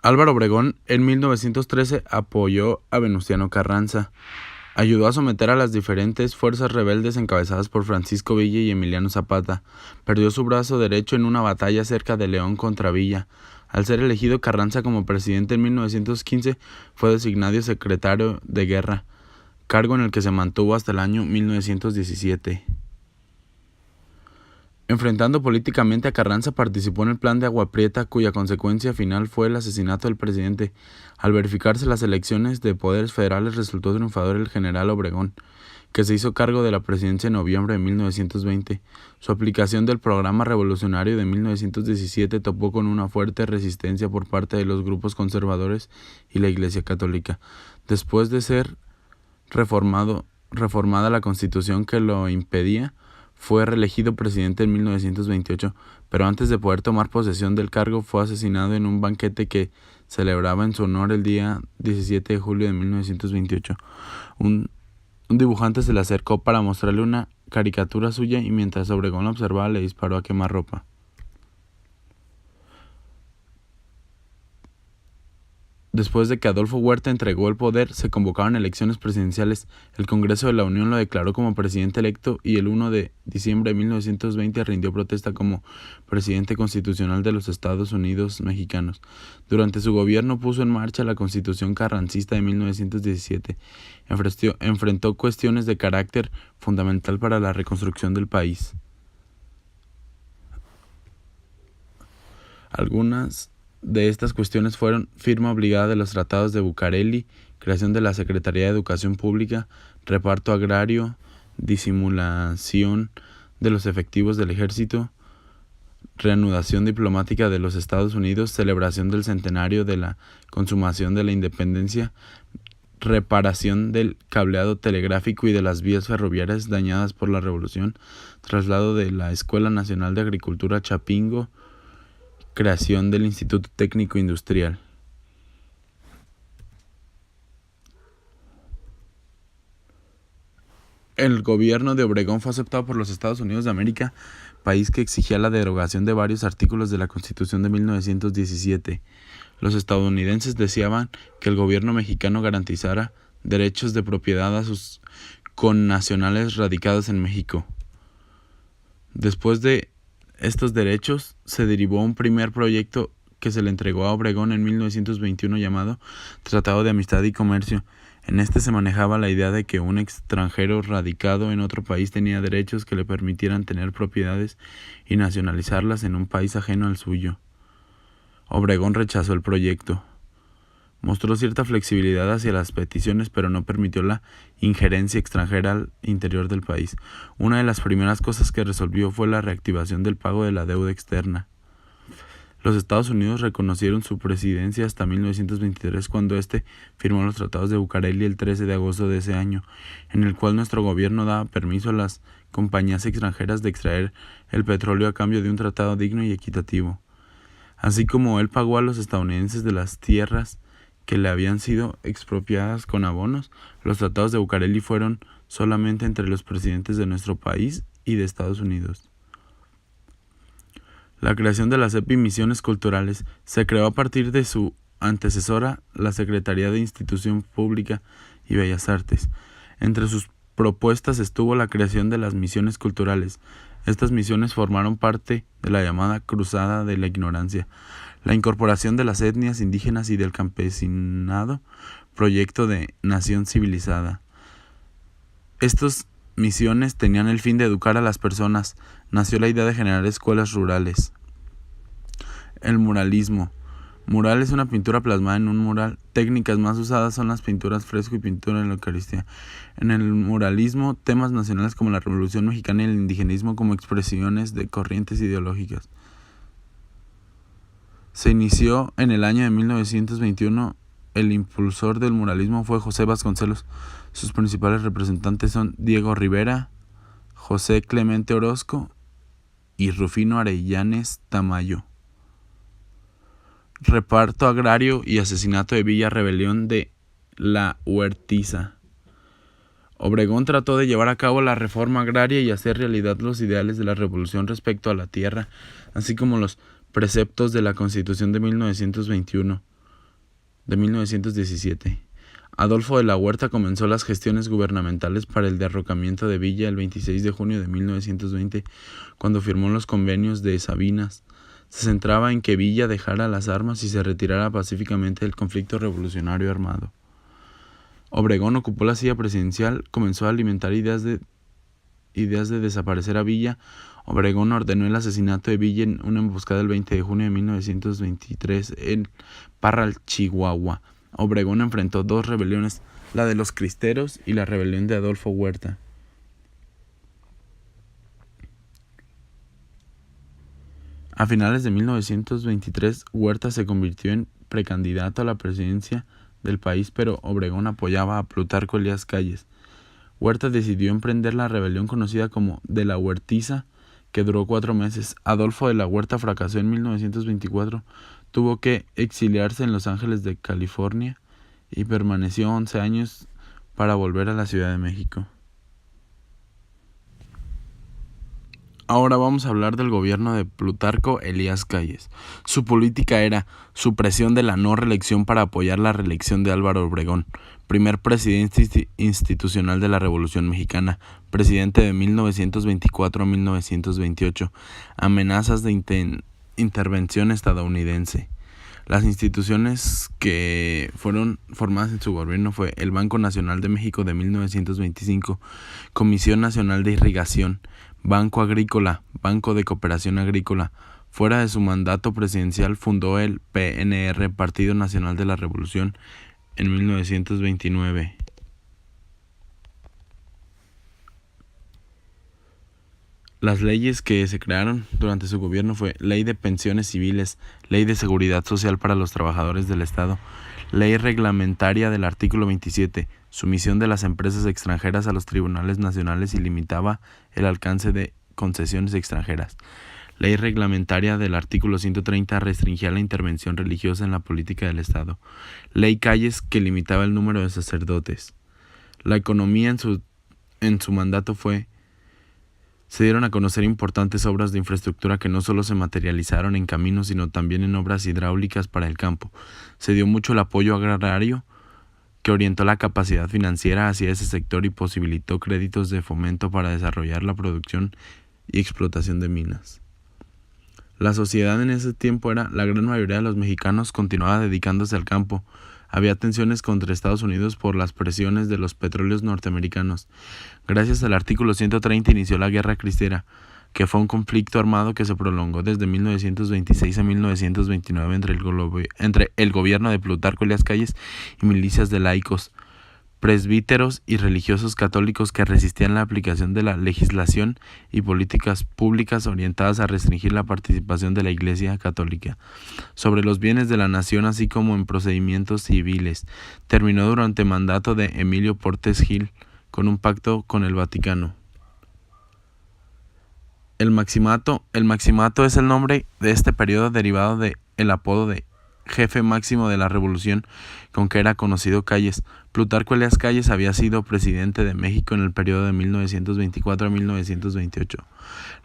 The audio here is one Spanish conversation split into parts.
Álvaro Obregón en 1913 apoyó a Venustiano Carranza. Ayudó a someter a las diferentes fuerzas rebeldes encabezadas por Francisco Villa y Emiliano Zapata. Perdió su brazo derecho en una batalla cerca de León contra Villa. Al ser elegido Carranza como presidente en 1915, fue designado secretario de guerra, cargo en el que se mantuvo hasta el año 1917. Enfrentando políticamente a Carranza, participó en el Plan de Agua Prieta, cuya consecuencia final fue el asesinato del presidente. Al verificarse las elecciones de poderes federales, resultó triunfador el general Obregón, que se hizo cargo de la presidencia en noviembre de 1920. Su aplicación del programa revolucionario de 1917 topó con una fuerte resistencia por parte de los grupos conservadores y la Iglesia Católica. Después de ser reformada la Constitución que lo impedía, fue reelegido presidente en 1928, pero antes de poder tomar posesión del cargo fue asesinado en un banquete que celebraba en su honor el día 17 de julio de 1928. Un dibujante se le acercó para mostrarle una caricatura suya y mientras Obregón la observaba le disparó a quemarropa. Después de que Adolfo Huerta entregó el poder, se convocaron elecciones presidenciales. El Congreso de la Unión lo declaró como presidente electo y el 1 de diciembre de 1920 rindió protesta como presidente constitucional de los Estados Unidos mexicanos. Durante su gobierno puso en marcha la Constitución carrancista de 1917. Enfrentó cuestiones de carácter fundamental para la reconstrucción del país. Algunas de estas cuestiones fueron firma obligada de los tratados de Bucareli, creación de la Secretaría de Educación Pública, reparto agrario, disimulación de los efectivos del ejército, reanudación diplomática de los Estados Unidos, celebración del centenario de la consumación de la independencia, reparación del cableado telegráfico y de las vías ferroviarias dañadas por la revolución, traslado de la Escuela Nacional de Agricultura a Chapingo, creación del Instituto Técnico Industrial. El gobierno de Obregón fue aceptado por los Estados Unidos de América, país que exigía la derogación de varios artículos de la Constitución de 1917. Los estadounidenses deseaban que el gobierno mexicano garantizara derechos de propiedad a sus connacionales radicados en México. Después de estos derechos, se derivó un primer proyecto que se le entregó a Obregón en 1921 llamado Tratado de Amistad y Comercio. En este se manejaba la idea de que un extranjero radicado en otro país tenía derechos que le permitieran tener propiedades y nacionalizarlas en un país ajeno al suyo. Obregón rechazó el proyecto. Mostró cierta flexibilidad hacia las peticiones, pero no permitió la injerencia extranjera al interior del país. Una de las primeras cosas que resolvió fue la reactivación del pago de la deuda externa. Los Estados Unidos reconocieron su presidencia hasta 1923, cuando éste firmó los tratados de Bucareli el 13 de agosto de ese año, en el cual nuestro gobierno daba permiso a las compañías extranjeras de extraer el petróleo a cambio de un tratado digno y equitativo. Así como él pagó a los estadounidenses de las tierras que le habían sido expropiadas con abonos, los tratados de Bucareli fueron solamente entre los presidentes de nuestro país y de Estados Unidos. La creación de las EPI Misiones Culturales se creó a partir de su antecesora, la Secretaría de Institución Pública y Bellas Artes. Entre sus propuestas estuvo la creación de las misiones culturales. Estas misiones formaron parte de la llamada Cruzada de la Ignorancia, la incorporación de las etnias indígenas y del campesinado, proyecto de nación civilizada. Estas misiones tenían el fin de educar a las personas. Nació la idea de generar escuelas rurales. El muralismo. Mural es una pintura plasmada en un mural. Técnicas más usadas son las pinturas fresco y pintura en la Eucaristía. En el muralismo, temas nacionales como la Revolución Mexicana y el indigenismo como expresiones de corrientes ideológicas. Se inició en el año de 1921. El impulsor del muralismo fue José Vasconcelos. Sus principales representantes son Diego Rivera, José Clemente Orozco y Rufino Arellanes Tamayo. Reparto agrario y asesinato de Villa, rebelión de la Huertiza. Obregón trató de llevar a cabo la reforma agraria y hacer realidad los ideales de la revolución respecto a la tierra, así como los preceptos de la Constitución de 1921. de 1917. Adolfo de la Huerta comenzó las gestiones gubernamentales para el derrocamiento de Villa el 26 de junio de 1920, cuando firmó los convenios de Sabinas. Se centraba en que Villa dejara las armas y se retirara pacíficamente del conflicto revolucionario armado. Obregón ocupó la silla presidencial, comenzó a alimentar ideas de desaparecer a Villa. Obregón ordenó el asesinato de Villa en una emboscada el 20 de junio de 1923 en Parral, Chihuahua. Obregón enfrentó dos rebeliones, la de los cristeros y la rebelión de Adolfo Huerta. A finales de 1923, Huerta se convirtió en precandidato a la presidencia del país, pero Obregón apoyaba a Plutarco Elías Calles. Huerta decidió emprender la rebelión conocida como de la Huertiza, que duró 4 meses. Adolfo de la Huerta fracasó en 1924, tuvo que exiliarse en Los Ángeles de California y permaneció 11 años para volver a la Ciudad de México. Ahora vamos a hablar del gobierno de Plutarco Elías Calles. Su política era supresión de la no reelección para apoyar la reelección de Álvaro Obregón, primer presidente institucional de la Revolución Mexicana, presidente de 1924 a 1928, amenazas de intervención estadounidense. Las instituciones que fueron formadas en su gobierno fue el Banco Nacional de México de 1925, Comisión Nacional de Irrigación, Banco Agrícola, Banco de Cooperación Agrícola. Fuera de su mandato presidencial fundó el PNR, Partido Nacional de la Revolución, en 1929. Las leyes que se crearon durante su gobierno fue Ley de Pensiones Civiles, Ley de Seguridad Social para los Trabajadores del Estado, Ley Reglamentaria del artículo 27, sumisión de las empresas extranjeras a los tribunales nacionales y limitaba el alcance de concesiones extranjeras. Ley Reglamentaria del artículo 130 restringía la intervención religiosa en la política del Estado. Ley Calles, que limitaba el número de sacerdotes. La economía en su mandato se dieron a conocer importantes obras de infraestructura que no solo se materializaron en caminos, sino también en obras hidráulicas para el campo. Se dio mucho el apoyo agrario, que orientó la capacidad financiera hacia ese sector y posibilitó créditos de fomento para desarrollar la producción y explotación de minas. La sociedad en ese tiempo la gran mayoría de los mexicanos continuaba dedicándose al campo. Había tensiones contra Estados Unidos por las presiones de los petróleos norteamericanos. Gracias al artículo 130 inició la Guerra Cristera, que fue un conflicto armado que se prolongó desde 1926 a 1929 entre el gobierno de Plutarco Elías Calles y milicias de laicos, presbíteros y religiosos católicos que resistían la aplicación de la legislación y políticas públicas orientadas a restringir la participación de la Iglesia Católica sobre los bienes de la nación, así como en procedimientos civiles. Terminó durante el mandato de Emilio Portes Gil con un pacto con el Vaticano. El maximato es el nombre de este periodo derivado del apodo de jefe máximo de la revolución con que era conocido Calles. Plutarco Elías Calles había sido presidente de México en el periodo de 1924 a 1928,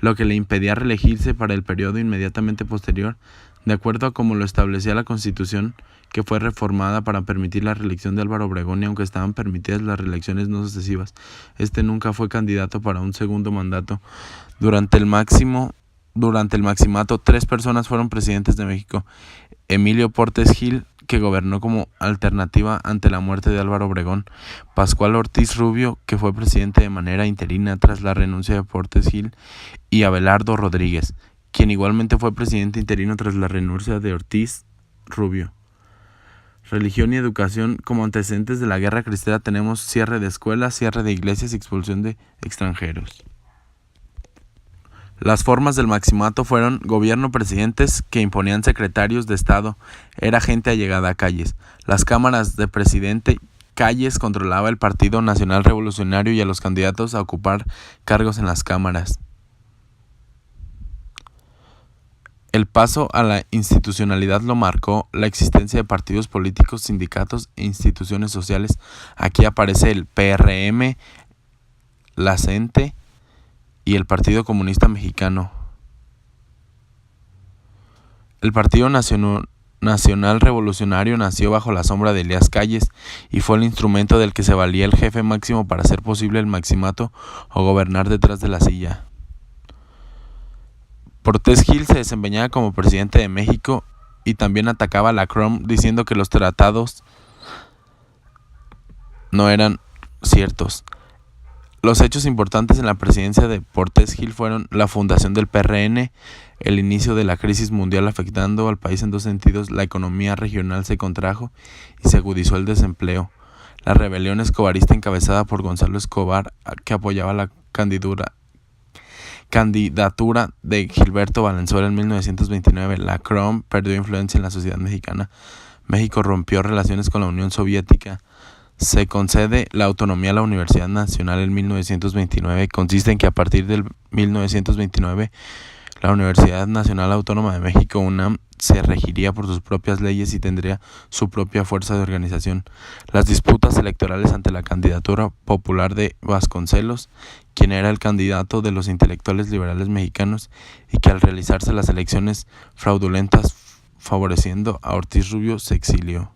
lo que le impedía reelegirse para el periodo inmediatamente posterior, de acuerdo a como lo establecía la Constitución, que fue reformada para permitir la reelección de Álvaro Obregón, y aunque estaban permitidas las reelecciones no sucesivas, este nunca fue candidato para un segundo mandato. Durante el maximato, 3 personas fueron presidentes de México: Emilio Portes Gil, que gobernó como alternativa ante la muerte de Álvaro Obregón; Pascual Ortiz Rubio, que fue presidente de manera interina tras la renuncia de Portes Gil; y Abelardo Rodríguez, quien igualmente fue presidente interino tras la renuncia de Ortiz Rubio. Religión y educación. Como antecedentes de la Guerra Cristera tenemos cierre de escuelas, cierre de iglesias y expulsión de extranjeros. Las formas del maximato fueron gobierno presidentes que imponían secretarios de Estado, era gente allegada a Calles. Las cámaras de presidente, Calles controlaba el Partido Nacional Revolucionario y a los candidatos a ocupar cargos en las cámaras. El paso a la institucionalidad lo marcó la existencia de partidos políticos, sindicatos e instituciones sociales. Aquí aparece el PRM, la CENTE y el Partido Comunista Mexicano. El Partido Nacional Nacional Revolucionario nació bajo la sombra de Elías Calles y fue el instrumento del que se valía el jefe máximo para hacer posible el maximato o gobernar detrás de la silla. Portes Gil se desempeñaba como presidente de México y también atacaba a la CROM diciendo que los tratados no eran ciertos. Los hechos importantes en la presidencia de Portes Gil fueron la fundación del PRN, el inicio de la crisis mundial afectando al país en dos sentidos: la economía regional se contrajo y se agudizó el desempleo, la rebelión escobarista encabezada por Gonzalo Escobar, que apoyaba la candidatura de Gilberto Valenzuela en 1929. La CROM perdió influencia en la sociedad mexicana. México rompió relaciones con la Unión Soviética. Se concede la autonomía a la Universidad Nacional en 1929. Consiste en que a partir del 1929 la Universidad Nacional Autónoma de México, UNAM, se regiría por sus propias leyes y tendría su propia fuerza de organización. Las disputas electorales ante la candidatura popular de Vasconcelos, quien era el candidato de los intelectuales liberales mexicanos, y que al realizarse las elecciones fraudulentas favoreciendo a Ortiz Rubio se exilió.